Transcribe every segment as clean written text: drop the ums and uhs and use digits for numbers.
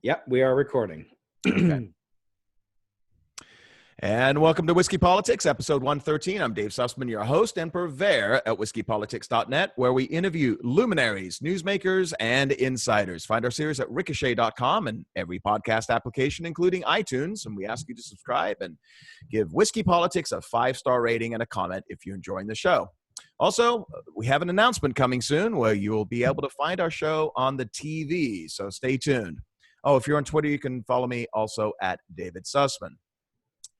Yep, we are recording. Okay. And welcome to Whiskey Politics, episode 113. I'm Dave Sussman, your host and purveyor at whiskeypolitics.net, where we interview luminaries, newsmakers, and insiders. Find our series at ricochet.com and every podcast application, including iTunes. And we ask you to subscribe and give Whiskey Politics a 5-star rating and a comment if you're enjoying the show. Also, we have an announcement coming soon where you will be able to find our show on the TV, so stay tuned. Oh, if you're on Twitter, you can follow me also at David Sussman.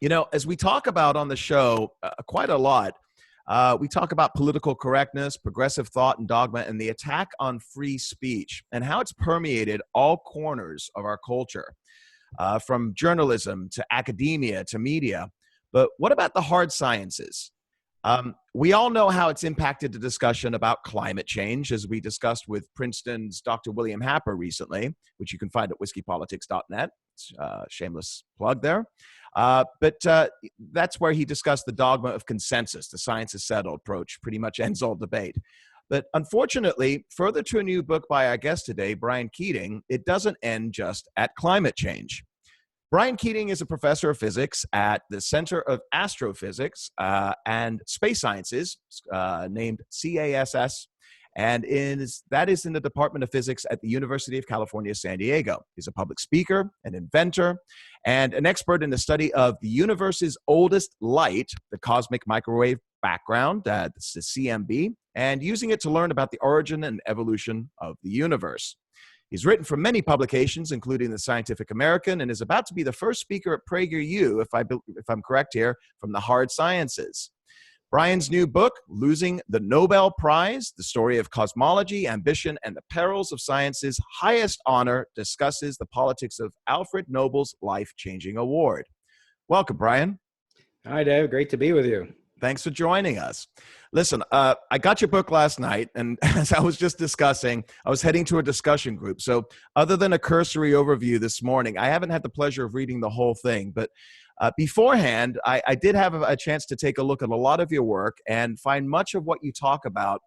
You know, as we talk about on the show quite a lot, we talk about political correctness, progressive thought and dogma, and the attack on free speech and how it's permeated all corners of our culture, from journalism to academia to media. But what about the hard sciences? We all know how it's impacted the discussion about climate change, as we discussed with Princeton's Dr. William Happer recently, which you can find at whiskeypolitics.net. Shameless plug there. But that's where he discussed the dogma of consensus, the science is settled approach, pretty much ends all debate. But unfortunately, further to a new book by our guest today, Brian Keating, it doesn't end just at climate change. Brian Keating is a professor of physics at the Center of Astrophysics and Space Sciences, named CASS, and that is in the Department of Physics at the University of California, San Diego. He's a public speaker, an inventor, and an expert in the study of the universe's oldest light, the cosmic microwave background, that's the CMB, and using it to learn about the origin and evolution of the universe. He's written for many publications, including the Scientific American, and is about to be the first speaker at PragerU, if I'm correct here, from the hard sciences. Brian's new book, Losing the Nobel Prize, The Story of Cosmology, Ambition, and the Perils of Science's Highest Honor, discusses the politics of Alfred Nobel's life-changing award. Welcome, Brian. Hi, Dave. Great to be with you. Thanks for joining us. Listen, I got your book last night, and as I was just discussing, I was heading to a discussion group. So other than a cursory overview this morning, I haven't had the pleasure of reading the whole thing, but beforehand, I did have a chance to take a look at a lot of your work and find much of what you talk about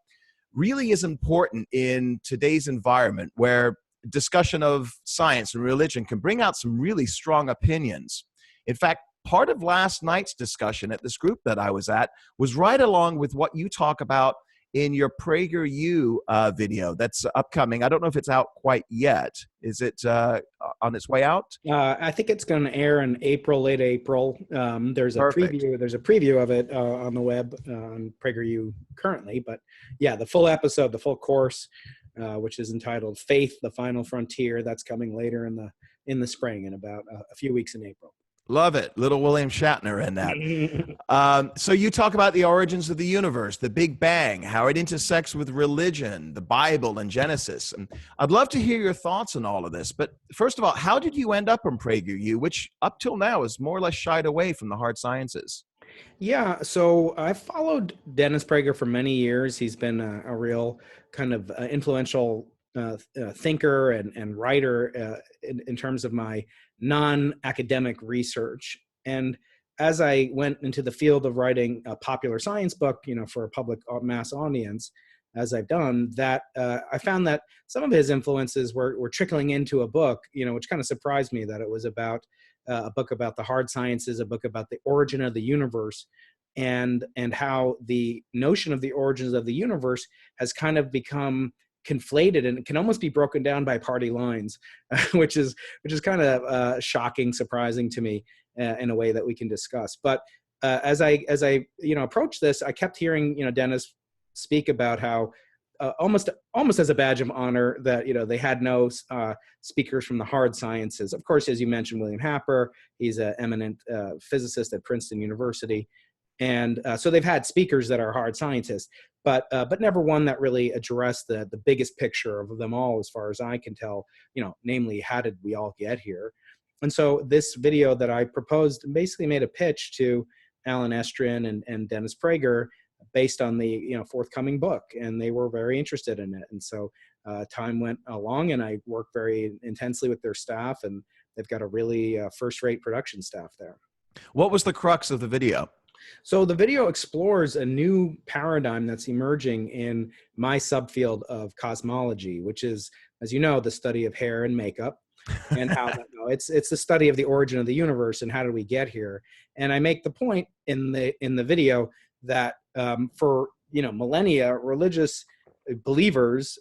really is important in today's environment where discussion of science and religion can bring out some really strong opinions. In fact, part of last night's discussion at this group that I was at was right along with what you talk about in your PragerU video that's upcoming. I don't know if it's out quite yet. Is it on its way out? I think it's going to air in April, late April. There's a Perfect. preview. There's a preview of it on the web on PragerU currently. But yeah, the full episode, the full course, which is entitled "Faith: The Final Frontier," that's coming later in the spring, in about a few weeks in April. Love it. Little William Shatner in that. So you talk about the origins of the universe, the Big Bang, how it intersects with religion, the Bible, and Genesis. And I'd love to hear your thoughts on all of this. But first of all, how did you end up on PragerU, which up till now is more or less shied away from the hard sciences? Yeah, so I followed Dennis Prager for many years. He's been a real kind of influential thinker and writer in terms of my non-academic research. And as I went into the field of writing a popular science book, for a public mass audience, as I've done, that I found that some of his influences were trickling into a book, which kind of surprised me, that it was about a book about the hard sciences, a book about the origin of the universe, and how the notion of the origins of the universe has kind of become conflated, and it can almost be broken down by party lines, which is kind of shocking, surprising to me in a way that we can discuss. But as I approached this, I kept hearing Dennis speak about how almost as a badge of honor that they had no speakers from the hard sciences. Of course, as you mentioned, William Happer, he's an eminent physicist at Princeton University. And so they've had speakers that are hard scientists, but never one that really addressed the biggest picture of them all, as far as I can tell, namely, how did we all get here? And so this video that I proposed basically made a pitch to Alan Estrin and Dennis Prager based on the forthcoming book, and they were very interested in it. And so time went along, and I worked very intensely with their staff, and they've got a really first-rate production staff there. What was the crux of the video? So the video explores a new paradigm that's emerging in my subfield of cosmology, which is, as you know, the study of hair and makeup. and how that, it's the study of the origin of the universe and how did we get here. And I make the point in the video that for millennia, religious believers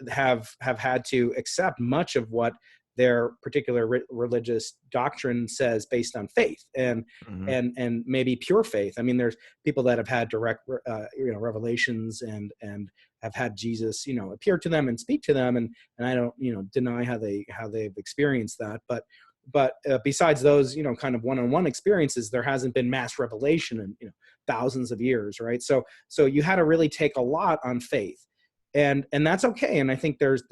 have had to accept much of what their particular religious doctrine says based on faith and maybe pure faith. I mean, there's people that have had direct revelations and have had Jesus appear to them and speak to them, and I don't deny how they've experienced that, but besides those kind of one-on-one experiences, there hasn't been mass revelation in thousands of years, right? So you had to really take a lot on faith, and that's okay. And I think there's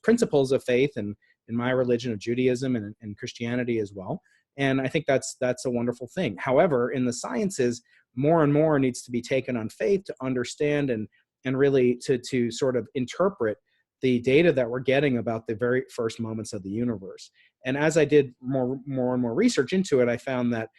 principles of faith and in my religion of Judaism and Christianity as well, and I think that's a wonderful thing. However, in the sciences, more and more needs to be taken on faith to understand and really to sort of interpret the data that we're getting about the very first moments of the universe. And as I did more and more research into it, I found that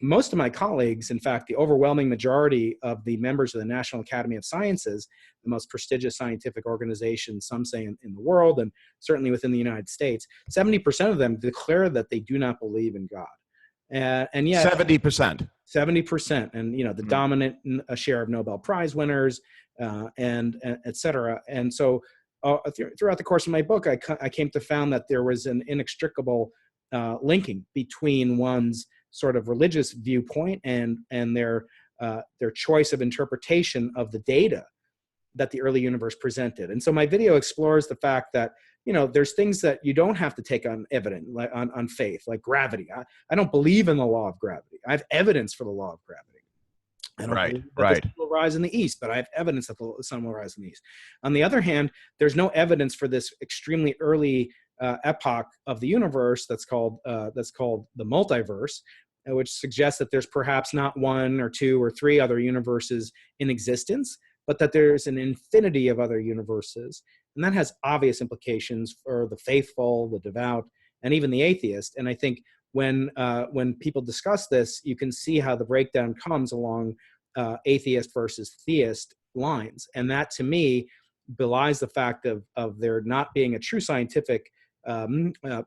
most of my colleagues, in fact, the overwhelming majority of the members of the National Academy of Sciences, the most prestigious scientific organization, some say in the world, and certainly within the United States, 70% of them declare that they do not believe in God. And yet 70%. 70%, and the dominant share of Nobel Prize winners, and et cetera. And so throughout the course of my book, I came to found that there was an inextricable linking between one's sort of religious viewpoint and their choice of interpretation of the data that the early universe presented. And so my video explores the fact that there's things that you don't have to take on evidence, like on faith, like gravity. I don't believe in the law of gravity. I have evidence for the law of gravity. I don't believe that the sun will rise in the east, but I have evidence that the sun will rise in the east. On the other hand, there's no evidence for this extremely early epoch of the universe that's called the multiverse, which suggests that there's perhaps not one or two or three other universes in existence, but that there's an infinity of other universes. And that has obvious implications for the faithful, the devout, and even the atheist. And I think when people discuss this, you can see how the breakdown comes along atheist versus theist lines. And that, to me, belies the fact of there not being a true scientific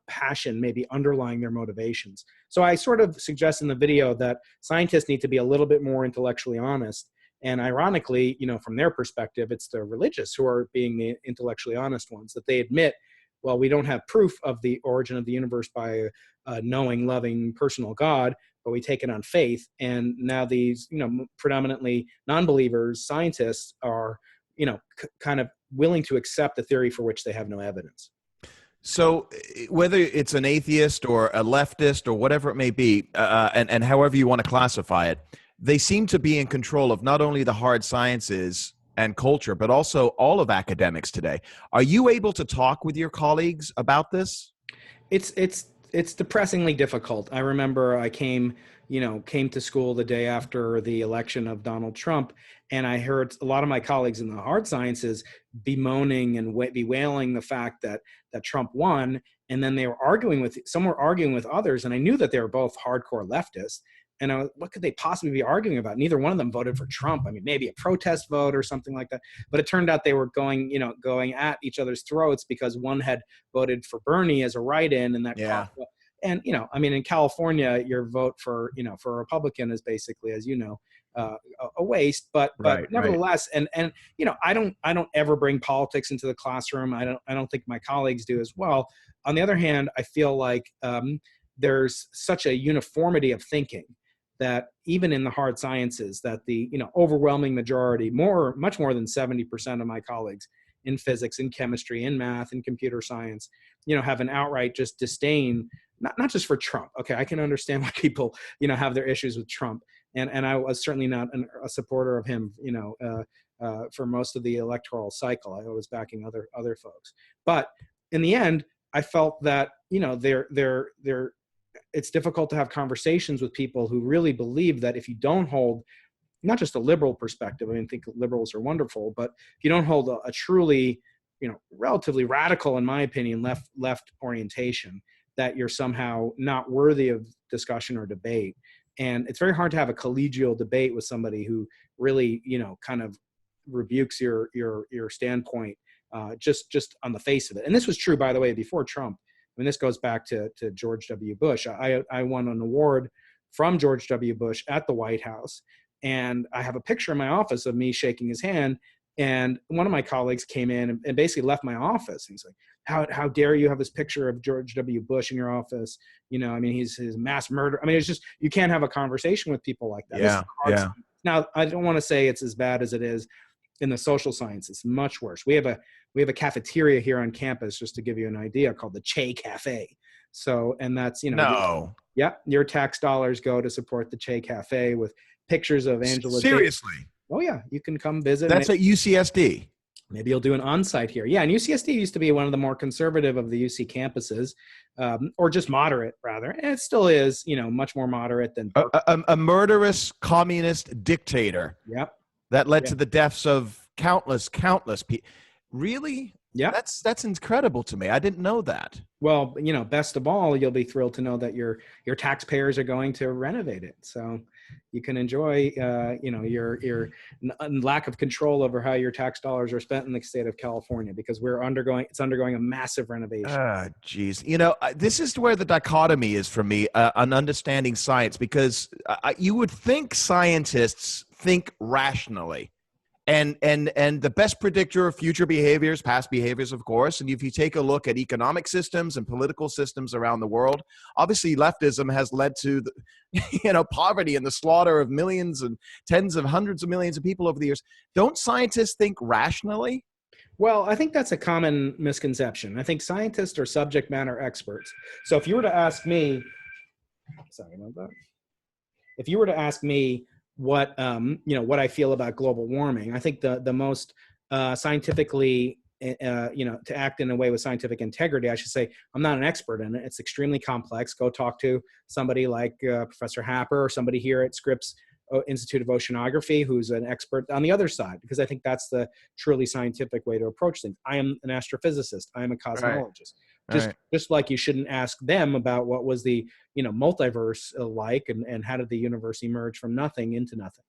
passion maybe underlying their motivations. So I sort of suggest in the video that scientists need to be a little bit more intellectually honest. And ironically, from their perspective, it's the religious who are being the intellectually honest ones, that they admit, well, we don't have proof of the origin of the universe by a knowing, loving, personal God, but we take it on faith. And now these, predominantly non-believers, scientists are, kind of willing to accept the theory for which they have no evidence. So whether it's an atheist or a leftist or whatever it may be, and however you want to classify it, they seem to be in control of not only the hard sciences and culture, but also all of academics today. Are you able to talk with your colleagues about this? It's depressingly difficult. I remember I came to school the day after the election of Donald Trump, and I heard a lot of my colleagues in the hard sciences bemoaning and bewailing the fact that Trump won, and then some were arguing with others, and I knew that they were both hardcore leftists. And what could they possibly be arguing about? Neither one of them voted for Trump. I mean, maybe a protest vote or something like that. But it turned out they were going at each other's throats because one had voted for Bernie as a write-in, and that. Yeah. And in California, your vote for a Republican is basically, as a waste. But nevertheless, right. And I don't ever bring politics into the classroom. I don't think my colleagues do as well. On the other hand, I feel like there's such a uniformity of thinking that even in the hard sciences, that the overwhelming majority, much more than 70% of my colleagues in physics, in chemistry, in math, in computer science, have an outright just disdain, not just for Trump. Okay, I can understand why people have their issues with Trump, and I was certainly not a supporter of him, for most of the electoral cycle. I was backing other folks, but in the end, I felt that it's difficult to have conversations with people who really believe that if you don't hold not just a liberal perspective, I think liberals are wonderful, but if you don't hold a truly, relatively radical, in my opinion, left orientation, that you're somehow not worthy of discussion or debate. And it's very hard to have a collegial debate with somebody who really, kind of rebukes your standpoint just on the face of it. And this was true, by the way, before Trump. I mean, this goes back to George W. Bush. I won an award from George W. Bush at the White House, and I have a picture in my office of me shaking his hand. And one of my colleagues came in and basically left my office. He's like, how dare you have this picture of George W. Bush in your office? You know, I mean, he's mass murder. I mean, it's just, you can't have a conversation with people like that. Yeah, yeah. Now, I don't want to say it's as bad as it is in the social sciences. It's much worse. We have a cafeteria here on campus, just to give you an idea, called the Che Cafe. So, and that's, you know, your tax dollars go to support the Che Cafe with pictures of Angela. Seriously? Oh yeah, you can come visit. That's at UCSD. Maybe you'll do an on-site here. Yeah, and UCSD used to be one of the more conservative of the UC campuses, or just moderate, rather. And it still is, you know, much more moderate than a murderous communist dictator. Yep. That led to the deaths of countless people. Really? Yeah. That's incredible to me. I didn't know that. Well, you know, best of all, you'll be thrilled to know that your taxpayers are going to renovate it. So you can enjoy, you know, your lack of control over how your tax dollars are spent in the state of California, because it's undergoing a massive renovation. Ah, geez. You know, this is where the dichotomy is for me on understanding science, because you would think scientists think rationally. And the best predictor of future behaviors, past behaviors, of course. And if you take a look at economic systems and political systems around the world, obviously leftism has led to poverty and the slaughter of millions and tens of hundreds of millions of people over the years. Don't scientists think rationally? Well, I think that's a common misconception. I think scientists are subject matter experts. So if you were to ask me, if you were to ask me what I feel about global warming, I think the most scientifically, to act in a way with scientific integrity, I should say, I'm not an expert in it. It's extremely complex. Go talk to somebody like Professor Happer, or somebody here at Scripps Institute of Oceanography, who's an expert on the other side, because I think that's the truly scientific way to approach things. I am an astrophysicist. I am a cosmologist. Just like you shouldn't ask them about what was the multiverse like, and how did the universe emerge from nothing into nothing.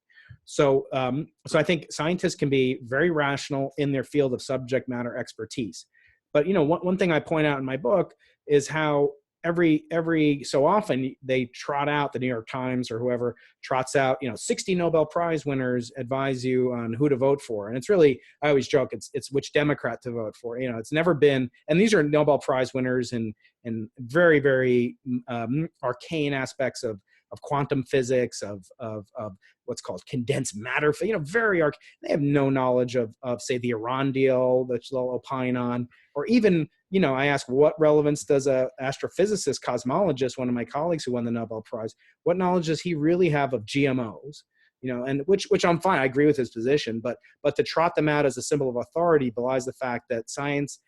So I think scientists can be very rational in their field of subject matter expertise. But one thing I point out in my book is how every so often they trot out, the New York Times or whoever trots out, 60 Nobel Prize winners advise you on who to vote for. And it's really, I always joke, it's which Democrat to vote for. It's never been, and these are Nobel Prize winners in very, very arcane aspects of quantum physics, of what's called condensed matter. Very they have no knowledge of say the Iran deal that they'll opine on, or even, I ask, what relevance does a astrophysicist, cosmologist, one of my colleagues who won the Nobel Prize, what knowledge does he really have of GMOs? And which I'm fine. I agree with his position, but to trot them out as a symbol of authority belies the fact that scientists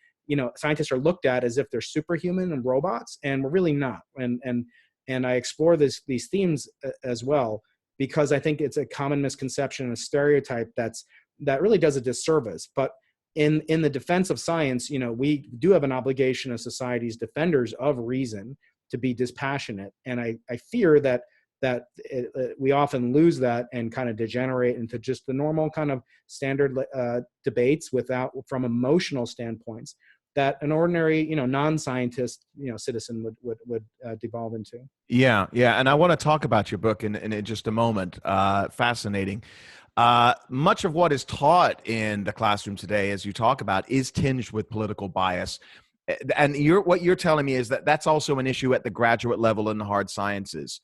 are looked at as if they're superhuman and robots, and we're really not. And I explore these themes as well, because I think it's a common misconception and a stereotype that really does a disservice. But in the defense of science, we do have an obligation as society's defenders of reason to be dispassionate. And I fear that we often lose that and kind of degenerate into just the normal kind of standard debates from emotional standpoints that an ordinary, non-scientist, citizen would devolve into. Yeah. And I want to talk about your book in just a moment. Fascinating. Much of what is taught in the classroom today, as you talk about, is tinged with political bias. And what you're telling me is that that's also an issue at the graduate level in the hard sciences.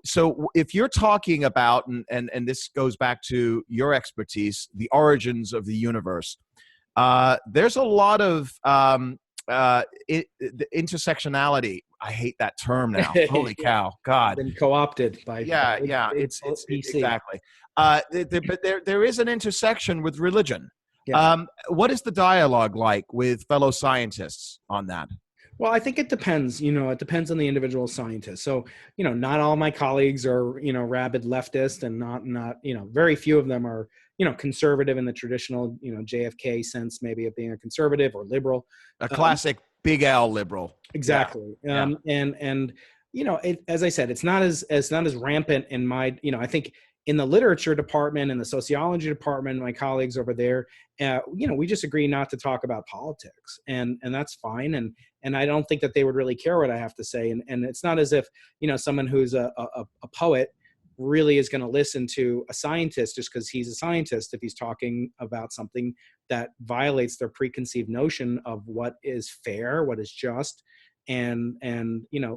So if you're talking about, and this goes back to your expertise, the origins of the universe, there's a lot of intersectionality. I hate that term now. Holy cow, God! Been co-opted by It's exactly. But there is an intersection with religion. Yeah. What is the dialogue like with fellow scientists on that? Well, I think it depends. It depends on the individual scientist. So, not all my colleagues are, rabid leftist, and not, very few of them are, conservative in the traditional, JFK sense, maybe, of being a conservative or liberal. A classic big L liberal. Exactly. Yeah. And as I said, it's not as rampant in my, I think in the literature department and the sociology department, my colleagues over there, we just agree not to talk about politics, and that's fine. And I don't think that they would really care what I have to say. And it's not as if, someone who's a poet really is going to listen to a scientist just because he's a scientist if he's talking about something that violates their preconceived notion of what is fair, what is just, and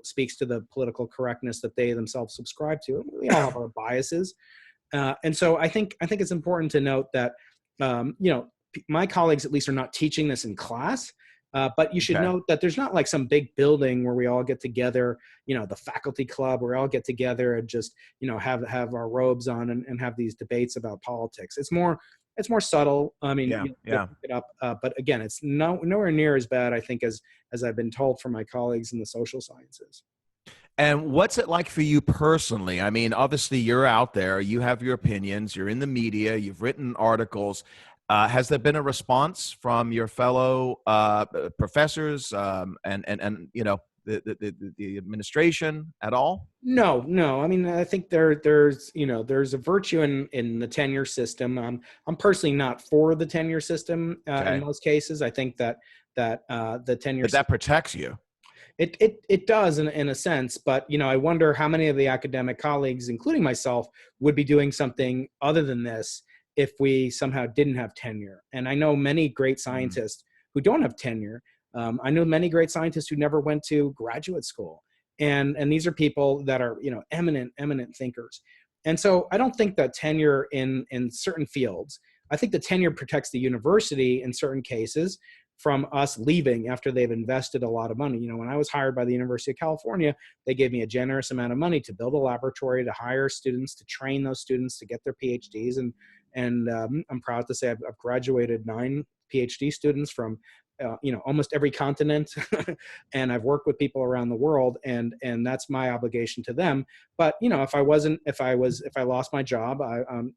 speaks to the political correctness that they themselves subscribe to. We all have our biases, and so I think it's important to note that my colleagues at least are not teaching this in class. But you should note that there's not like some big building where we all get together, the faculty club, where we all get together and just, have our robes on and have these debates about politics. It's more subtle. I mean, pick it up, but again, it's nowhere near as bad, I think, as I've been told from my colleagues in the social sciences. And what's it like for you personally? I mean, obviously you're out there, you have your opinions, you're in the media, you've written articles. Has there been a response from your fellow professors and the administration at all? No. I mean, I think there's a virtue in the tenure system. I'm personally not for the tenure system in most cases. I think that the tenure but that protects you. It does in a sense, but I wonder how many of the academic colleagues, including myself, would be doing something other than this if we somehow didn't have tenure. And I know many great scientists who don't have tenure. I know many great scientists who never went to graduate school. And these are people that are, eminent thinkers. And so I don't think that tenure in certain fields, I think the tenure protects the university in certain cases from us leaving after they've invested a lot of money. When I was hired by the University of California, they gave me a generous amount of money to build a laboratory, to hire students, to train those students to get their PhDs. And I'm proud to say I've graduated 9 PhD students from almost every continent, and I've worked with people around the world, and that's my obligation to them. But if I lost my job, I'm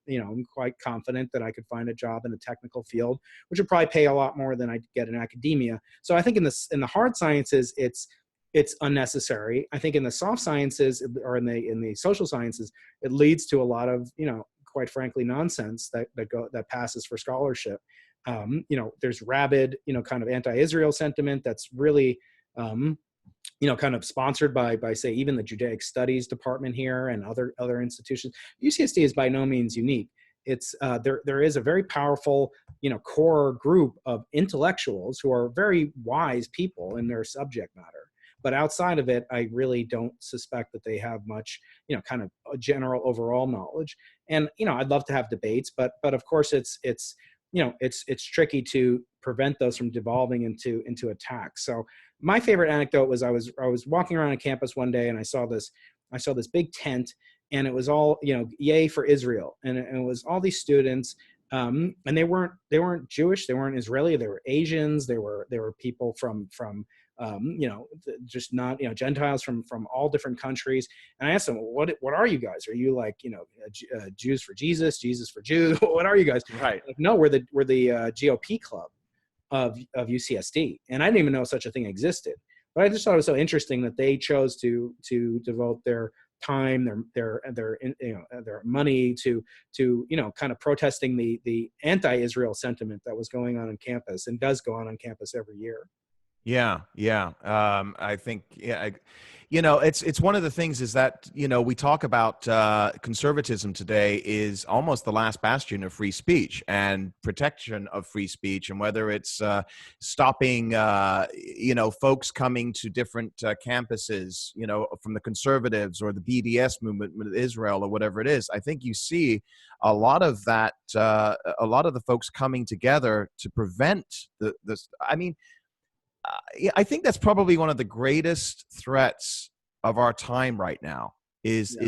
quite confident that I could find a job in a technical field, which would probably pay a lot more than I'd get in academia. So I think in the hard sciences, it's unnecessary. I think in the soft sciences or in the social sciences, it leads to a lot of quite frankly nonsense that passes for scholarship. There's rabid, kind of anti-Israel sentiment that's really, kind of sponsored by say even the Judaic Studies department here and other institutions. UCSD is by no means unique. It's there is a very powerful, core group of intellectuals who are very wise people in their subject matter. But outside of it, I really don't suspect that they have much, kind of a general overall knowledge. And, I'd love to have debates, but of course it's tricky to prevent those from devolving into attacks. So my favorite anecdote was I was walking around on campus one day and I saw this big tent, and it was all, yay for Israel. And it was all these students, and they weren't Jewish, they weren't Israeli, they were Asians, they were people from just not, Gentiles from all different countries. And I asked them, what are you guys? Are you like, Jews for Jesus for Jews? What are you guys? Right. Like, no, we're the GOP club of UCSD. And I didn't even know such a thing existed. But I just thought it was so interesting that they chose to devote their time, their money to kind of protesting the anti-Israel sentiment that was going on campus and does go on campus every year. Yeah. I think, it's one of the things is that, we talk about conservatism today is almost the last bastion of free speech and protection of free speech. And whether it's stopping, folks coming to different campuses, from the conservatives or the BDS movement with Israel or whatever it is, I think you see a lot of that, a lot of the folks coming together to prevent this. I mean, I think that's probably one of the greatest threats of our time right now is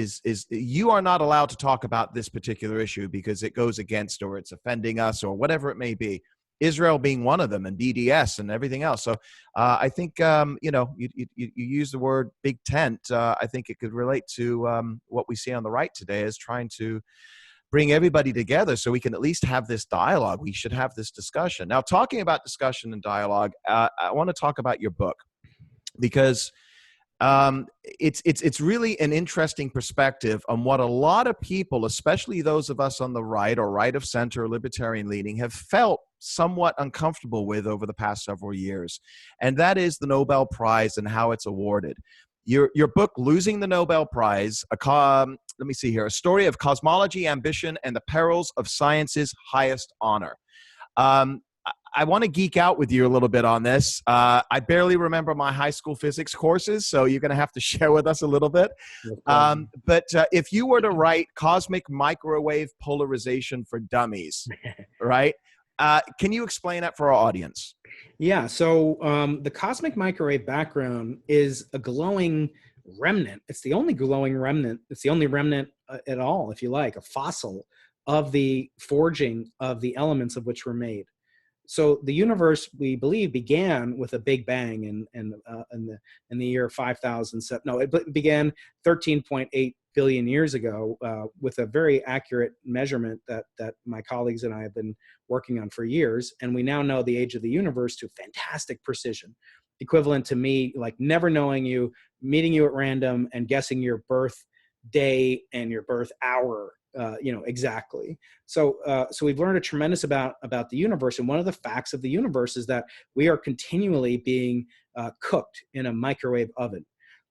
you are not allowed to talk about this particular issue because it goes against or it's offending us or whatever it may be. Israel being one of them, and BDS and everything else. So I think, you use the word big tent. I think it could relate to what we see on the right today as trying to bring everybody together so we can at least have this dialogue. We should have this discussion. Now, talking about discussion and dialogue, I want to talk about your book because It's really an interesting perspective on what a lot of people, especially those of us on the right or right of center or libertarian leaning, have felt somewhat uncomfortable with over the past several years, and that is the Nobel Prize and how it's awarded. Your book, Losing the Nobel Prize, let me see here, a story of cosmology, ambition, and the perils of science's highest honor. I want to geek out with you a little bit on this. I barely remember my high school physics courses, so you're going to have to share with us a little bit. But if you were to write cosmic microwave polarization for dummies, right? Can you explain that for our audience? Yeah. So the cosmic microwave background is a glowing remnant. It's the only glowing remnant. It's the only remnant at all, if you like, a fossil of the forging of the elements of which we're made. So the universe, we believe, began with a big bang in the year 5007. No, it began 13.8 billion years ago with a very accurate measurement that my colleagues and I have been working on for years. And we now know the age of the universe to fantastic precision, equivalent to me like never knowing you, meeting you at random, and guessing your birth day and your birth hour exactly. So we've learned a tremendous about the universe. And one of the facts of the universe is that we are continually being cooked in a microwave oven.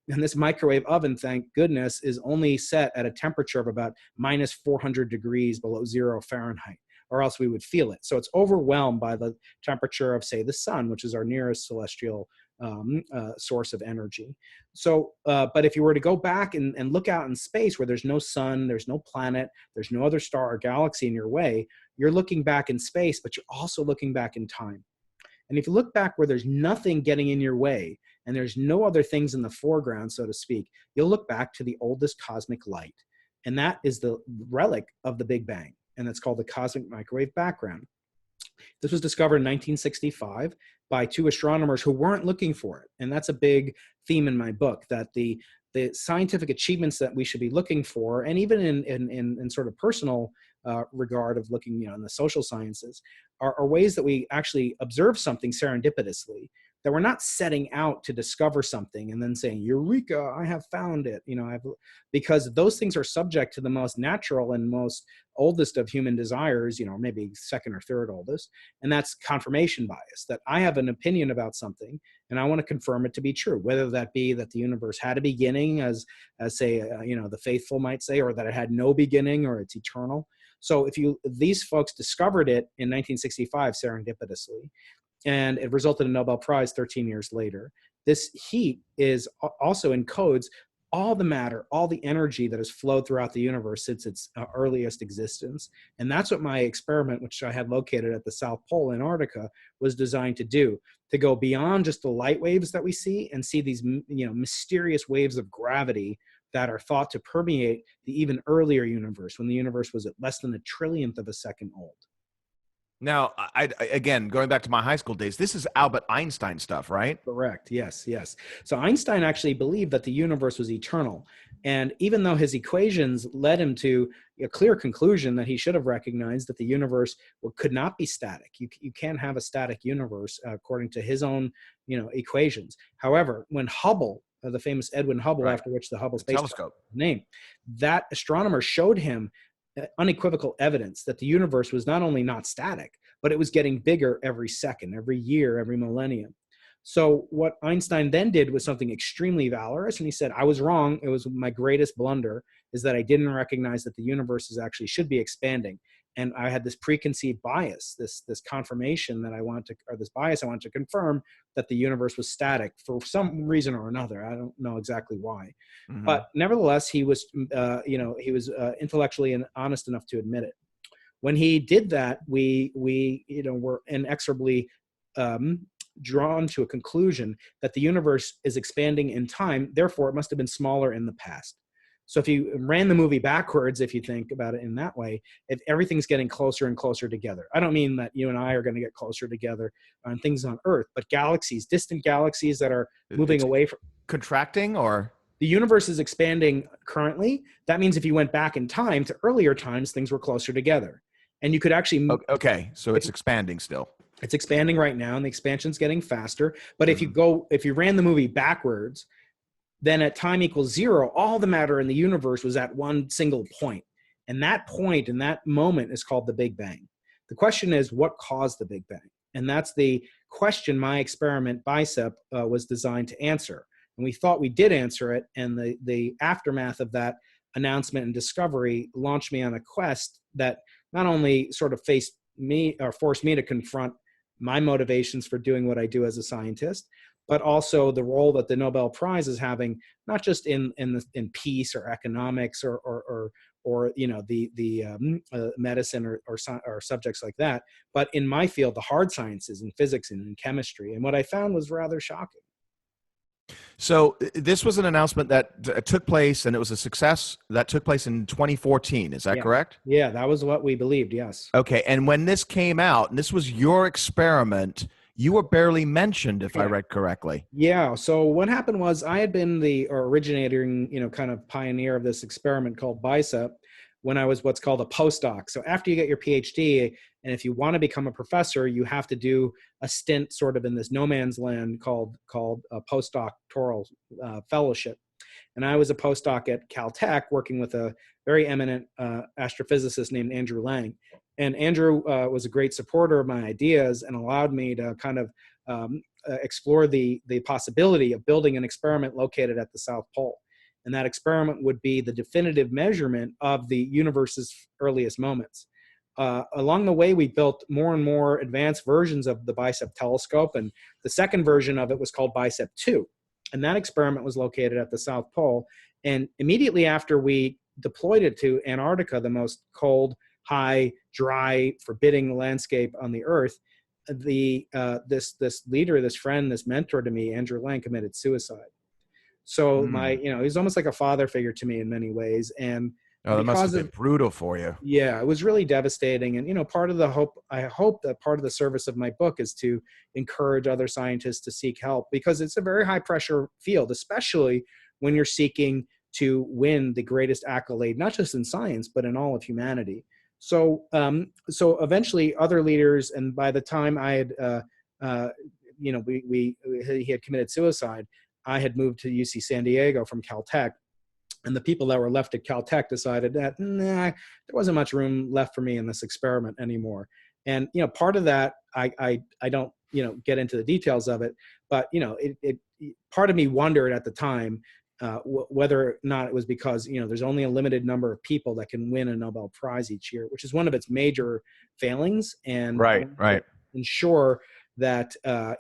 And this microwave oven, thank goodness, is only set at a temperature of about minus 400 degrees below 0 Fahrenheit, or else we would feel it. So it's overwhelmed by the temperature of, say, the sun, which is our nearest celestial source of energy. So, but if you were to go back and look out in space where there's no sun, there's no planet, there's no other star or galaxy in your way, you're looking back in space, but you're also looking back in time. And if you look back where there's nothing getting in your way and there's no other things in the foreground, so to speak, you'll look back to the oldest cosmic light. And that is the relic of the Big Bang. And that's called the cosmic microwave background. This was discovered in 1965 by two astronomers who weren't looking for it. And that's a big theme in my book, that the scientific achievements that we should be looking for, and even in sort of personal regard of looking, in the social sciences, are ways that we actually observe something serendipitously, that we're not setting out to discover something and then saying, Eureka, I have found it, because those things are subject to the most natural and most oldest of human desires, maybe second or third oldest, and that's confirmation bias, that I have an opinion about something and I want to confirm it to be true, whether that be that the universe had a beginning, as say, the faithful might say, or that it had no beginning or it's eternal. So these folks discovered it in 1965 serendipitously, and it resulted in a Nobel Prize 13 years later. This heat also encodes all the matter, all the energy that has flowed throughout the universe since its earliest existence. And that's what my experiment, which I had located at the South Pole, Antarctica, was designed to do, to go beyond just the light waves that we see and see these mysterious waves of gravity that are thought to permeate the even earlier universe, when the universe was at less than a trillionth of a second old. Now, again, going back to my high school days, this is Albert Einstein stuff, right? Correct. Yes. So Einstein actually believed that the universe was eternal. And even though his equations led him to a clear conclusion that he should have recognized that the universe could not be static. You can't have a static universe according to his own, equations. However, when Hubble, the famous Edwin Hubble, right, after which the Hubble Space Telescope was named, that astronomer showed him unequivocal evidence that the universe was not only not static, but it was getting bigger every second, every year, every millennium. So what Einstein then did was something extremely valorous, and he said, I was wrong. It was my greatest blunder, is that I didn't recognize that the universe should be expanding. And I had this preconceived bias, this confirmation that I wanted to confirm that the universe was static for some reason or another. I don't know exactly why. Mm-hmm. But nevertheless, he was intellectually and honest enough to admit it. When he did that, we were inexorably drawn to a conclusion that the universe is expanding in time. Therefore, it must have been smaller in the past. So if you ran the movie backwards, if you think about it in that way, if everything's getting closer and closer together. I don't mean that you and I are going to get closer together on things on Earth, but galaxies, distant galaxies that are moving away from... Contracting, or? The universe is expanding currently. That means if you went back in time to earlier times, things were closer together. And you could actually... Okay, so it's expanding still. It's expanding right now, and the expansion's getting faster. But if you ran the movie backwards, then at time equals zero, all the matter in the universe was at one single point. And that point and that moment is called the Big Bang. The question is, what caused the Big Bang? And that's the question my experiment BICEP was designed to answer. And we thought we did answer it. And the aftermath of that announcement and discovery launched me on a quest that not only sort of faced me or forced me to confront my motivations for doing what I do as a scientist, but also the role that the Nobel Prize is having, not just in peace or economics or medicine or subjects like that, but in my field, the hard sciences, in physics and in chemistry. And what I found was rather shocking. So this was an announcement that took place, and it was a success that took place in 2014. Is that correct? Yeah, that was what we believed, yes. Okay, and when this came out, and this was your experiment, you were barely mentioned, if I read correctly. Yeah, so what happened was I had been the originating, kind of pioneer of this experiment called BICEP when I was what's called a postdoc. So after you get your PhD, and if you want to become a professor, you have to do a stint sort of in this no man's land called a postdoctoral fellowship. And I was a postdoc at Caltech working with a very eminent astrophysicist named Andrew Lang. And Andrew was a great supporter of my ideas and allowed me to kind of explore the possibility of building an experiment located at the South Pole. And that experiment would be the definitive measurement of the universe's earliest moments. Along the way, we built more and more advanced versions of the BICEP telescope, and the second version of it was called BICEP 2. And that experiment was located at the South Pole. And immediately after we deployed it to Antarctica, the most cold, high, dry, forbidding landscape on the Earth, this leader, this friend, this mentor to me, Andrew Lang, committed suicide. So he's almost like a father figure to me in many ways. And that must have been brutal for you. Yeah, it was really devastating. And, part of the I hope that part of the service of my book is to encourage other scientists to seek help, because it's a very high pressure field, especially when you're seeking to win the greatest accolade, not just in science, but in all of humanity. So eventually other leaders, and by the time I had, he had committed suicide, I had moved to UC San Diego from Caltech, and the people that were left at Caltech decided that there wasn't much room left for me in this experiment anymore. And part of that, I don't get into the details of it, but part of me wondered at the time whether or not it was because there's only a limited number of people that can win a Nobel Prize each year, which is one of its major failings. And right. ensure that I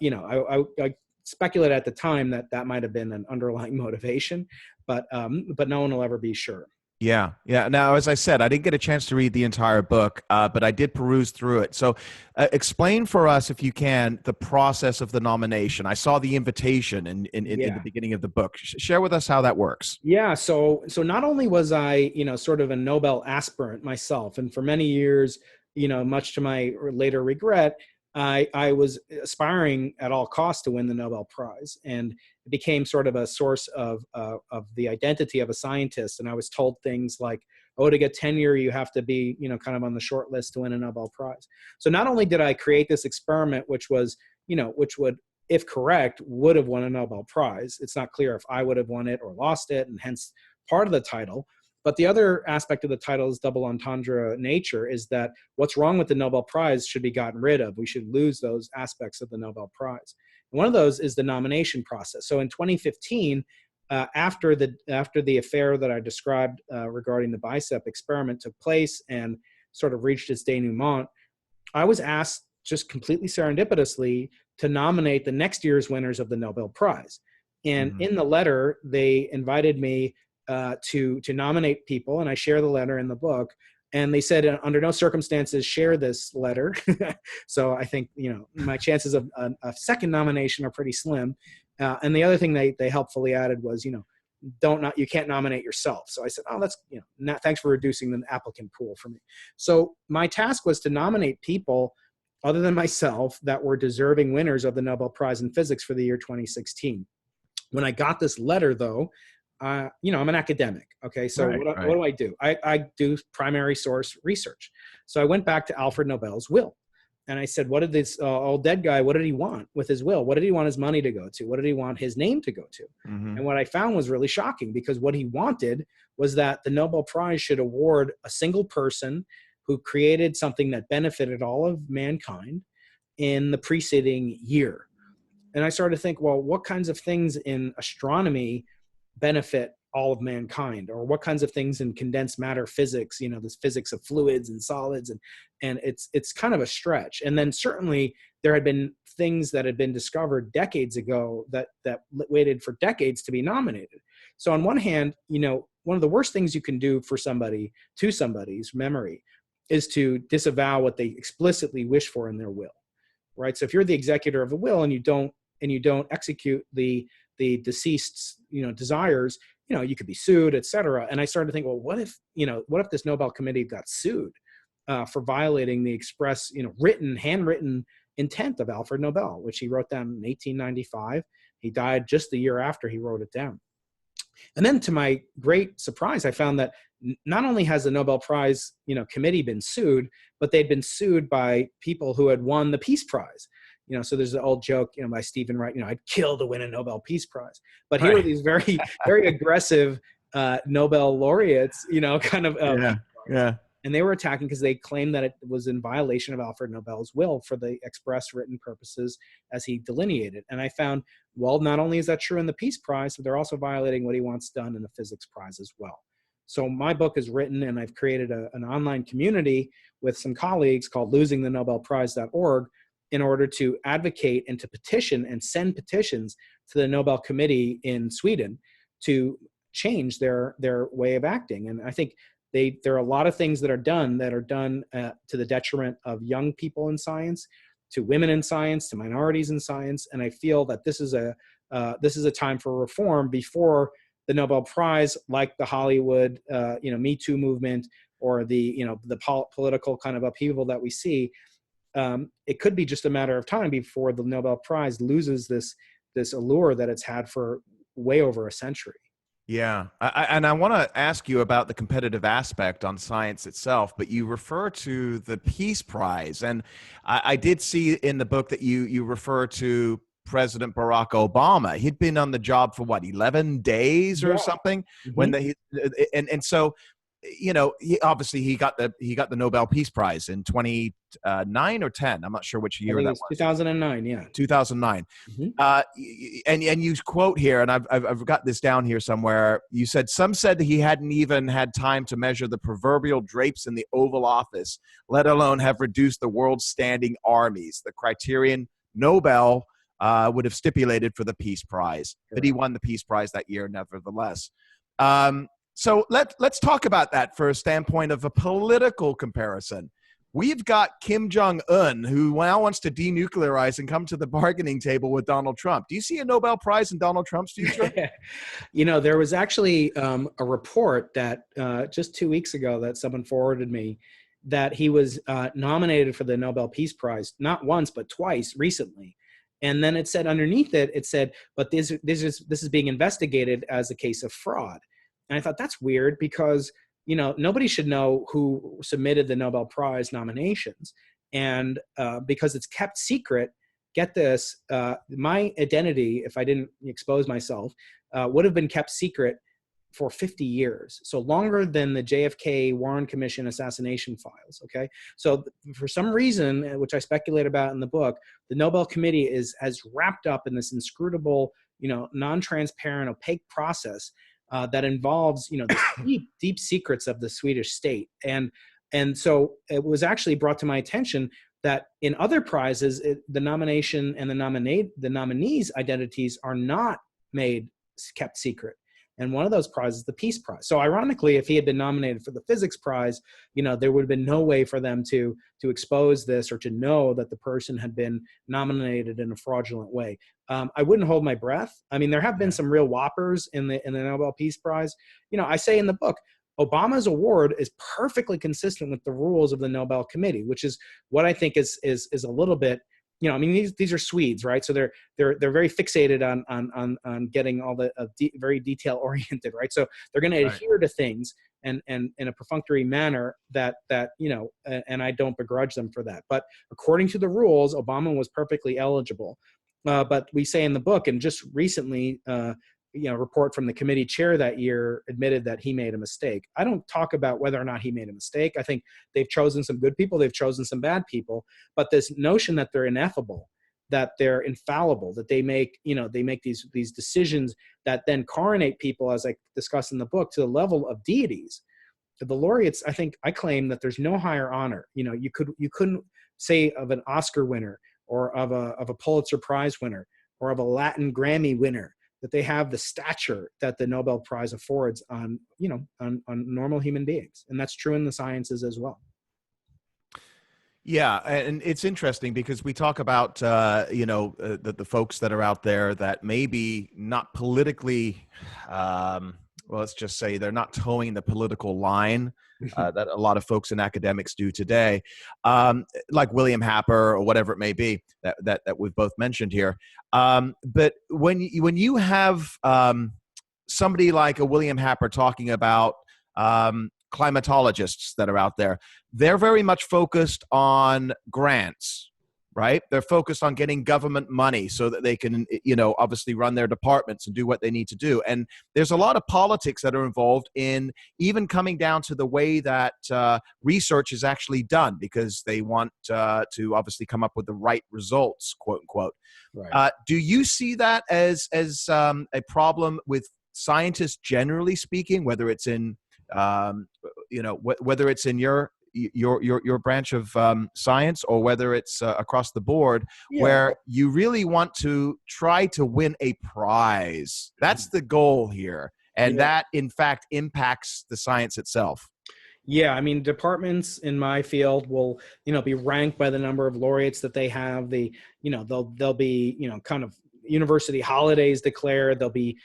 speculate at the time that might have been an underlying motivation, but no one will ever be sure. Yeah. Now, as I said, I didn't get a chance to read the entire book, but I did peruse through it. So explain for us, if you can, the process of the nomination. I saw the invitation in the beginning of the book. Share with us how that works. Yeah. So not only was I, sort of a Nobel aspirant myself, and for many years, much to my later regret, I was aspiring at all costs to win the Nobel Prize, and it became sort of a source of the identity of a scientist. And I was told things like, to get tenure, you have to be, kind of on the short list to win a Nobel Prize. So not only did I create this experiment, which would, if correct, would have won a Nobel Prize. It's not clear if I would have won it or lost it, and hence part of the title. But the other aspect of the title's double entendre nature is that what's wrong with the Nobel Prize should be gotten rid of. We should lose those aspects of the Nobel Prize. And one of those is the nomination process. So in 2015, after the affair that I described regarding the BICEP experiment took place and sort of reached its denouement, I was asked just completely serendipitously to nominate the next year's winners of the Nobel Prize. And in the letter, they invited me to nominate people, and I share the letter in the book. And they said, under no circumstances share this letter. So I think my chances of a second nomination are pretty slim. And the other thing they helpfully added was, you can't nominate yourself. So I said, that's thanks for reducing the applicant pool for me. So my task was to nominate people other than myself that were deserving winners of the Nobel Prize in Physics for the year 2016. When I got this letter, though, I'm an academic. Okay. So what do I do? I do primary source research. So I went back to Alfred Nobel's will, And I said, what did this old dead guy, what did he want with his will? What did he want his money to go to? What did he want his name to go to? Mm-hmm. And what I found was really shocking, because what he wanted was that the Nobel Prize should award a single person who created something that benefited all of mankind in the preceding year. And I started to think, well, what kinds of things in astronomy benefit all of mankind, or what kinds of things in condensed matter physics, this physics of fluids and solids, and it's kind of a stretch. And then certainly there had been things that had been discovered decades ago that waited for decades to be nominated. So on one hand, one of the worst things you can do for somebody's memory is to disavow what they explicitly wish for in their will, right? So if you're the executor of a will and you don't execute the deceased's desires, you could be sued, et cetera. And I started to think, well, what if this Nobel Committee got sued for violating the express, handwritten intent of Alfred Nobel, which he wrote down in 1895. He died just the year after he wrote it down. And then to my great surprise, I found that not only has the Nobel Prize, committee been sued, but they'd been sued by people who had won the Peace Prize. So there's an old joke, by Stephen Wright, I'd kill to win a Nobel Peace Prize. But here were these very, very aggressive Nobel laureates, kind of. Yeah. And they were attacking because they claimed that it was in violation of Alfred Nobel's will for the express written purposes as he delineated. And I found, well, not only is that true in the Peace Prize, but they're also violating what he wants done in the Physics Prize as well. So my book is written, and I've created an online community with some colleagues called losingthenobelprize.org, in order to advocate and to petition and send petitions to the Nobel Committee in Sweden to change their way of acting. And I think there are a lot of things that are done to the detriment of young people in science, to women in science, to minorities in science. And I feel that this is a time for reform before the Nobel Prize, like the Hollywood, Me Too movement, or the political kind of upheaval that we see. It could be just a matter of time before the Nobel Prize loses this allure that it's had for way over a century. Yeah. And I want to ask you about the competitive aspect on science itself, but you refer to the Peace Prize. And I did see in the book that you refer to President Barack Obama. He'd been on the job for 11 days or something, when and so, he got the Nobel Peace Prize in 2009 or 10. I'm not sure which year that was. 2009, yeah. 2009. And you quote here, and I've got this down here somewhere. You said, some said that he hadn't even had time to measure the proverbial drapes in the Oval Office, let alone have reduced the world's standing armies, the criterion Nobel would have stipulated for the Peace Prize. Sure. But he won the Peace Prize that year, nevertheless. So let's talk about that for a standpoint of a political comparison. We've got Kim Jong-un, who now wants to denuclearize and come to the bargaining table with Donald Trump. Do you see a Nobel Prize in Donald Trump's future? There was actually a report that just 2 weeks ago that someone forwarded me, that he was nominated for the Nobel Peace Prize, not once, but twice recently. And then it said underneath it said, but this is being investigated as a case of fraud. And I thought, that's weird, because, nobody should know who submitted the Nobel Prize nominations. And because it's kept secret, get this, my identity, if I didn't expose myself, would have been kept secret for 50 years. So longer than the JFK Warren Commission assassination files, okay? So for some reason, which I speculate about in the book, the Nobel Committee has wrapped up in this inscrutable, non-transparent, opaque process that involves, the deep secrets of the Swedish state. And so it was actually brought to my attention that in other prizes, the nomination and the nominees' identities are not kept secret. And one of those prizes is the Peace Prize. So ironically, if he had been nominated for the Physics Prize, there would have been no way for them to expose this, or to know that the person had been nominated in a fraudulent way. I wouldn't hold my breath. I mean, there have been some real whoppers in the Nobel Peace Prize. I say in the book, Obama's award is perfectly consistent with the rules of the Nobel Committee, which is what I think is a little bit. These are Swedes, right? So they're very fixated on getting all the very detail oriented, right? So they're going to adhere to things and in a perfunctory manner that and I don't begrudge them for that. But according to the rules, Obama was perfectly eligible. But we say in the book, and just recently, report from the committee chair that year admitted that he made a mistake. I don't talk about whether or not he made a mistake. I think they've chosen some good people, they've chosen some bad people, but this notion that they're ineffable, that they're infallible, that they make these decisions that then coronate people, as I discuss in the book, to the level of deities. The laureates, I claim that there's no higher honor. You couldn't say of an Oscar winner or of a Pulitzer Prize winner or of a Latin Grammy winner that they have the stature that the Nobel Prize affords on normal human beings. And that's true in the sciences as well. Yeah, and it's interesting because we talk about the folks that are out there that maybe not politically, well, let's just say they're not towing the political line that a lot of folks in academics do today, like William Happer or whatever it may be that we've both mentioned here. But when you have somebody like a William Happer talking about climatologists that are out there, they're very much focused on grants, right? They're focused on getting government money so that they can, obviously run their departments and do what they need to do. And there's a lot of politics that are involved in even coming down to the way that research is actually done, because they want to obviously come up with the right results, quote unquote. Right. Do you see that as a problem with scientists generally speaking, whether it's in whether it's in your branch of science or whether it's across the board, where you really want to try to win a prize? That's the goal here. And that, in fact, impacts the science itself. Yeah, I mean, departments in my field will, be ranked by the number of laureates that they have. They'll be, kind of university holidays declared. There'll be,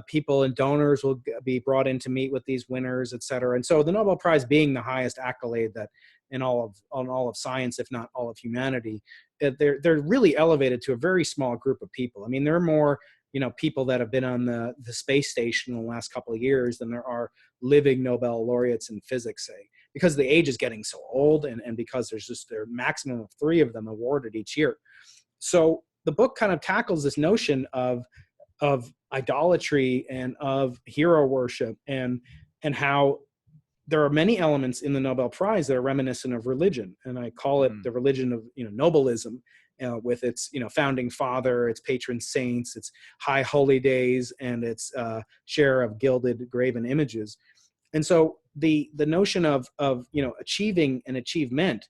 people and donors will be brought in to meet with these winners, et cetera. And so the Nobel Prize being the highest accolade that in all of science, if not all of humanity, they're really elevated to a very small group of people. I mean, there are more, people that have been on the space station in the last couple of years than there are living Nobel laureates in physics, say, because the age is getting so old and because there's just a maximum of 3 of them awarded each year. So the book kind of tackles this notion of idolatry and of hero worship and how there are many elements in the Nobel Prize that are reminiscent of religion. And I call it the religion of, Nobelism, with its, founding father, its patron saints, its high holy days, and its share of gilded graven images. And so the notion of achieving an achievement,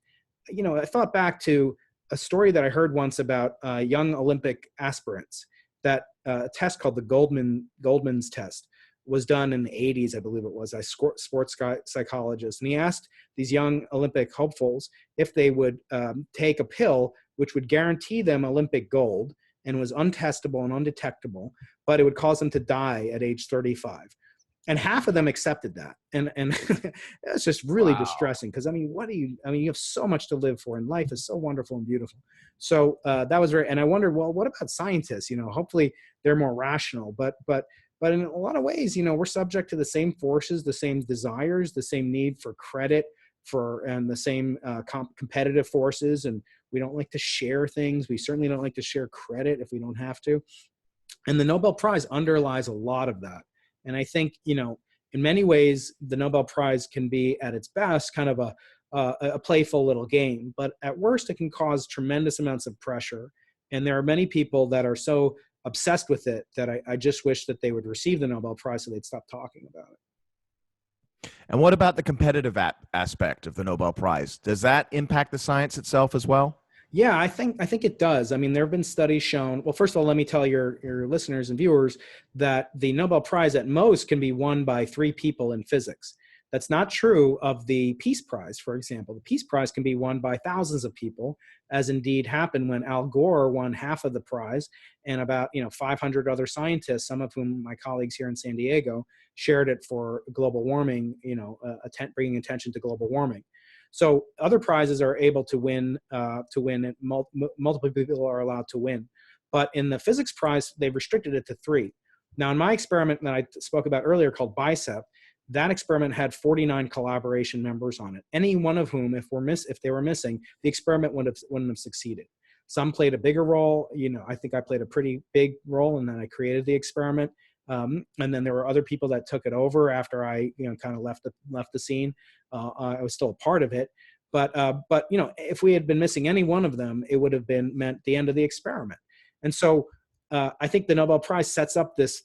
I thought back to a story that I heard once about young Olympic aspirants. That a test called the Goldman's test was done in the 80s, I believe it was. I sports psychologist, and he asked these young Olympic hopefuls if they would take a pill which would guarantee them Olympic gold and was untestable and undetectable, but it would cause them to die at age 35. And half of them accepted that. And it's just really distressing because, you have so much to live for, and life is so wonderful and beautiful. So that was and I wondered, well, what about scientists? Hopefully they're more rational, but in a lot of ways, we're subject to the same forces, the same desires, the same need for credit and the same competitive forces. And we don't like to share things. We certainly don't like to share credit if we don't have to. And the Nobel Prize underlies a lot of that. And I think, in many ways, the Nobel Prize can be at its best kind of a playful little game, but at worst, it can cause tremendous amounts of pressure. And there are many people that are so obsessed with it that I just wish that they would receive the Nobel Prize so they'd stop talking about it. And what about the competitive aspect of the Nobel Prize? Does that impact the science itself as well? Yeah, I think it does. I mean, there have been studies shown. Well, first of all, let me tell your listeners and viewers that the Nobel Prize at most can be won by 3 people in physics. That's not true of the Peace Prize, for example. The Peace Prize can be won by thousands of people, as indeed happened when Al Gore won half of the prize, and about 500 other scientists, some of whom my colleagues here in San Diego, shared it for global warming, bringing attention to global warming. So other prizes are able to win, and multiple people are allowed to win. But in the physics prize, they've restricted it to 3. Now, in my experiment that I spoke about earlier called BICEP, that experiment had 49 collaboration members on it, any one of whom, if they were missing, the experiment wouldn't have succeeded. Some played a bigger role. I think I played a pretty big role, and then I created the experiment. And then there were other people that took it over after I, kind of left the scene. I was still a part of it, but if we had been missing any one of them, it would have meant the end of the experiment. And so I think the Nobel Prize sets up this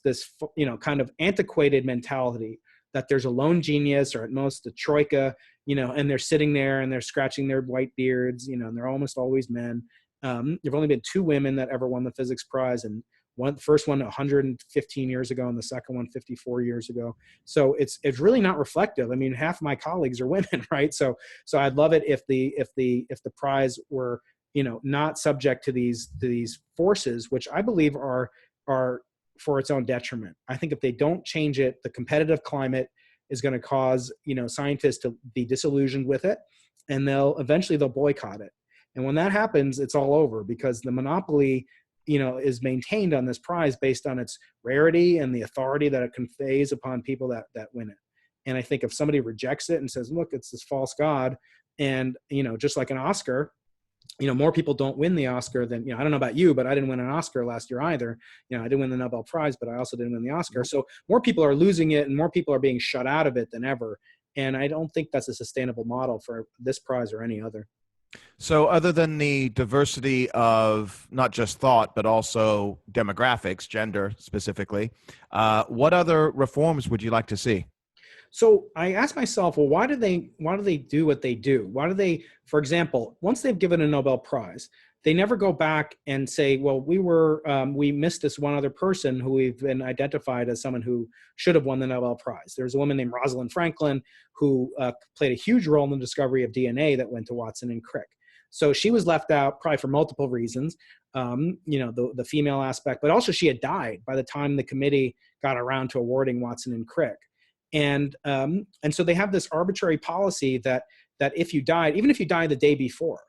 kind of antiquated mentality that there's a lone genius, or at most a troika, and they're sitting there and they're scratching their white beards, and they're almost always men. There've only been 2 women that ever won the physics prize, and the first one 115 years ago, and the second one 54 years ago. So it's really not reflective. I mean, half my colleagues are women, right? So I'd love it if the prize were, not subject to these forces, which I believe are for its own detriment. I think if they don't change it, the competitive climate is going to cause, scientists to be disillusioned with it, and they'll boycott it. And when that happens, it's all over, because the monopoly, is maintained on this prize based on its rarity and the authority that it conveys upon people that win it. And I think if somebody rejects it and says, look, it's this false god, and, just like an Oscar, more people don't win the Oscar than, I don't know about you, but I didn't win an Oscar last year either. I didn't win the Nobel Prize, but I also didn't win the Oscar. So more people are losing it, and more people are being shut out of it than ever. And I don't think that's a sustainable model for this prize or any other. So other than the diversity of not just thought, but also demographics, gender specifically, what other reforms would you like to see? So I asked myself, well, why do they do what they do? Why do they, for example, once they've given a Nobel Prize, they never go back and say, well, we missed this one other person who we've been identified as someone who should have won the Nobel Prize. There's a woman named Rosalind Franklin who played a huge role in the discovery of DNA that went to Watson and Crick. So she was left out probably for multiple reasons, the female aspect, but also she had died by the time the committee got around to awarding Watson and Crick. And so they have this arbitrary policy that if you died, even if you died the day before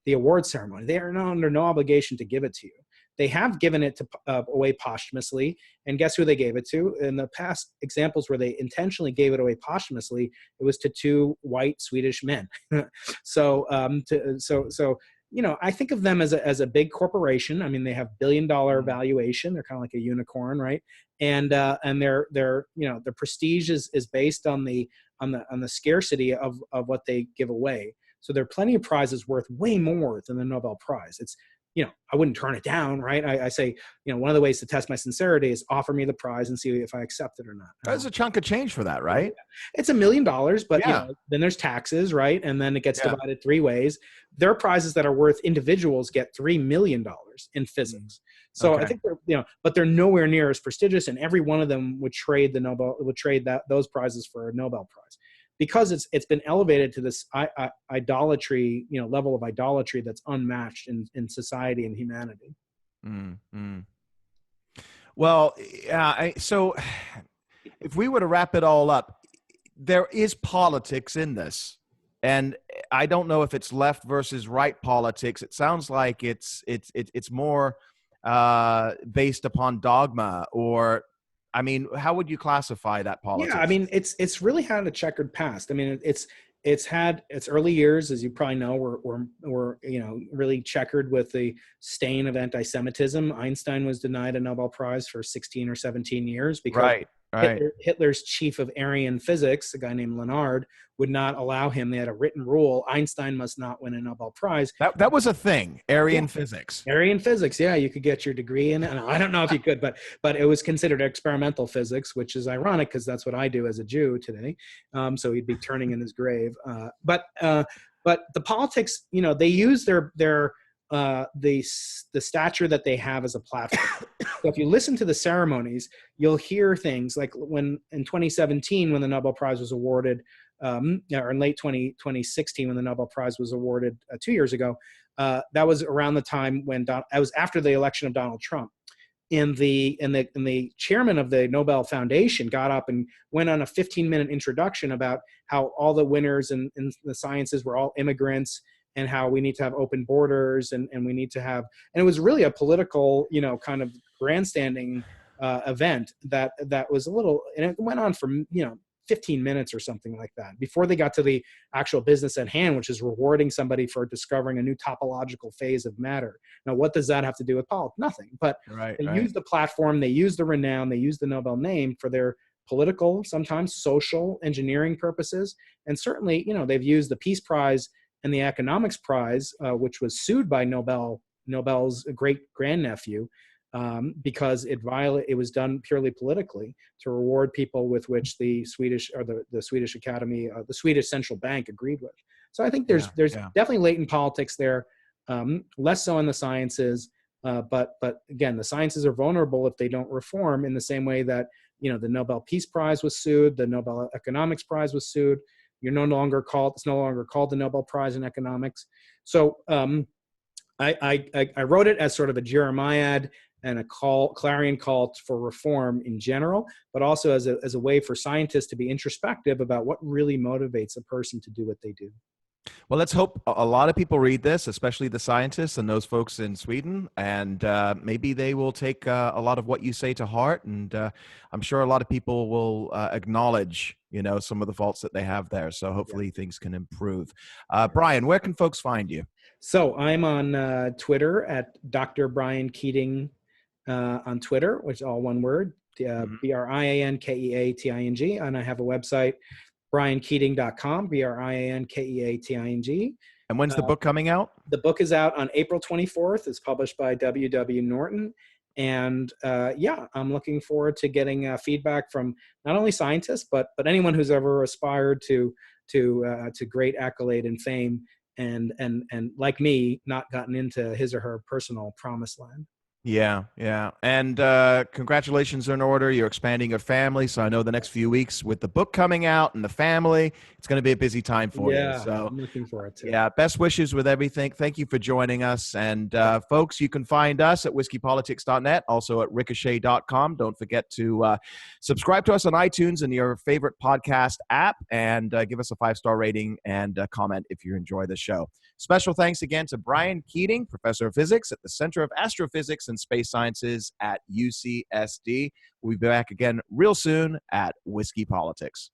the award ceremony, they are under no obligation to give it to you. They have given it away posthumously, and guess who they gave it to? In the past examples where they intentionally gave it away posthumously, it was to 2 white Swedish men. So I think of them as a big corporation. I mean, they have billion-dollar valuation. They're kind of like a unicorn, right? And their prestige is based on the scarcity of what they give away. So there are plenty of prizes worth way more than the Nobel Prize. It's, I wouldn't turn it down, right? I say, one of the ways to test my sincerity is offer me the prize and see if I accept it or not. There's a chunk of change for that, right? It's $1 million, but then there's taxes, right? And then it gets divided 3 ways. There are prizes that are worth, individuals get $3 million in physics. So I think but they're nowhere near as prestigious, and every one of them would trade those prizes for a Nobel Prize, because it's been elevated to this idolatry, level of idolatry that's unmatched in society and humanity. Mm-hmm. Well, so if we were to wrap it all up, there is politics in this, and I don't know if it's left versus right politics. It sounds like it's more based upon dogma, or I mean, how would you classify that politics? Yeah, I mean, it's really had a checkered past. I mean, it's had its early years, as you probably know, were really checkered with the stain of anti-Semitism. Einstein was denied a Nobel Prize for 16 or 17 years because right. Hitler's chief of Aryan physics, a guy named Leonard, would not allow him. They had a written rule: Einstein must not win a Nobel Prize. That was a thing, Aryan physics. Aryan physics, yeah, you could get your degree in it. And I don't know if you could, but it was considered experimental physics, which is ironic because that's what I do as a Jew today. So he'd be turning in his grave. But the politics, they use the stature that they have as a platform. So if you listen to the ceremonies, you'll hear things like when in 2017, when the Nobel Prize was awarded, or in late 2016, when the Nobel Prize was awarded 2 years ago, that was around the time when it was after the election of Donald Trump. And the chairman of the Nobel Foundation got up and went on a 15-minute introduction about how all the winners in the sciences were all immigrants, and how we need to have open borders, and we need to have, and it was really a political, kind of grandstanding event that was a little, and it went on for 15 minutes or something like that before they got to the actual business at hand, which is rewarding somebody for discovering a new topological phase of matter. Now, what does that have to do with politics? Nothing. But Right, they right. use the platform, they use the renown, they use the Nobel name for their political, sometimes social, engineering purposes. And certainly, they've used the Peace Prize and the Economics Prize, which was sued by Nobel's great grandnephew, because it was done purely politically to reward people with which the Swedish or the Swedish Academy, the Swedish Central Bank agreed with. So I think there's Yeah. definitely latent politics there, less so in the sciences. But again, the sciences are vulnerable if they don't reform, in the same way that the Nobel Peace Prize was sued, the Nobel Economics Prize was sued. It's no longer called the Nobel Prize in Economics. So I wrote it as sort of a Jeremiad and a clarion call for reform in general, but also as a way for scientists to be introspective about what really motivates a person to do what they do. Well, let's hope a lot of people read this, especially the scientists and those folks in Sweden, and maybe they will take a lot of what you say to heart. And I'm sure a lot of people will acknowledge, some of the faults that they have there. So hopefully things can improve. Brian, where can folks find you? So I'm on Twitter at Dr. Brian Keating on Twitter, which is all one word, BrianKeating, and I have a website, briankeating.com, BrianKeating. And when's the book coming out? The book is out on April 24th. It's published by W.W. Norton. And I'm looking forward to getting feedback from not only scientists, but anyone who's ever aspired to great accolade and fame, and like me, not gotten into his or her personal promised land. Yeah. And congratulations are in order. You're expanding your family. So I know the next few weeks with the book coming out and the family, it's going to be a busy time for you. So I'm looking forward to it. Yeah, best wishes with everything. Thank you for joining us. And folks, you can find us at whiskeypolitics.net, also at ricochet.com. Don't forget to subscribe to us on iTunes and your favorite podcast app, and give us a 5-star rating and comment if you enjoy the show. Special thanks again to Brian Keating, professor of physics at the Center of Astrophysics and Space Sciences at UCSD. We'll be back again real soon at Whiskey Politics.